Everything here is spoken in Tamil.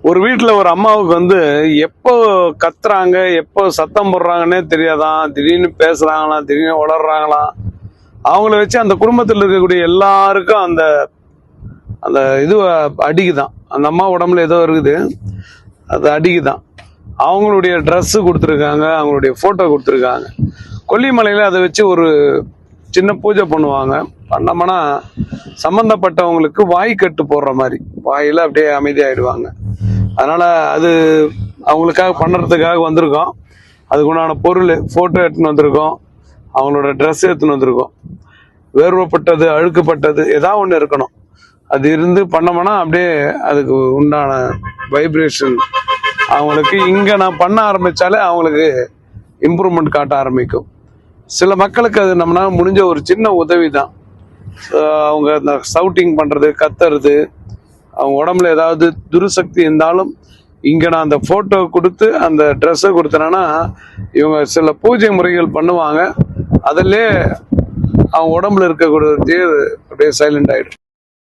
ஒரு வீட்டுல ஒரு அம்மாவுக்கு எப்போ கத்துறாங்க, எப்போ சத்தம் போடுறாங்கன்னே தெரியாதான். திடீர்னு பேசுறாங்களாம், திடீர்னு உளறாங்களாம். அவங்கள வச்சு அந்த குடும்பத்தில் இருக்கக்கூடிய எல்லாருக்கும் அந்த அந்த இது அடிக்குதான். அந்த அம்மா உடம்புல ஏதோ இருக்குது, அது அடிக்குதான். அவங்களுடைய ட்ரெஸ் கொடுத்துருக்காங்க, அவங்களுடைய போட்டோ கொடுத்துருக்காங்க. கொல்லிமலையில அதை வச்சு ஒரு சின்ன பூஜை பண்ணுவாங்க. பண்ணோம்னா சம்பந்தப்பட்டவங்களுக்கு வாய் கட்டு போடுற மாதிரி, வாயில அப்படியே அமைதியாயிடுவாங்க. அதனால அது அவங்களுக்காக பண்ணுறதுக்காக வந்திருக்கோம். அதுக்குண்டான பொருள் போட்டோ எடுத்துன்னு வந்திருக்கோம், அவங்களோட ட்ரெஸ் எடுத்துன்னு வந்திருக்கோம். வேர்வப்பட்டது, அழுக்கப்பட்டது ஏதாவது ஒன்று இருக்கணும். அது இருந்து பண்ணோம்னா அப்படியே அதுக்கு உண்டான வைப்ரேஷன் அவங்களுக்கு இங்கே நான் பண்ண ஆரம்பித்தாலே அவங்களுக்கு இம்ப்ரூவ்மெண்ட் காட்ட ஆரம்பிக்கும். சில மக்களுக்கு அது நம்மளால முடிஞ்ச ஒரு சின்ன உதவி தான். அவங்க இந்த சவுட்டிங் பண்ணுறது, கத்துறது, அவங்க உடம்புல ஏதாவது துருசக்தி இருந்தாலும் இங்கே நான் அந்த ஃபோட்டோ கொடுத்து அந்த ட்ரெஸ்ஸை கொடுத்தேன்னா இவங்க சில பூஜை முறைகள் பண்ணுவாங்க. அதிலே அவங்க உடம்புல இருக்கக்கூடிய அப்படியே சைலண்ட் ஆகிடும்.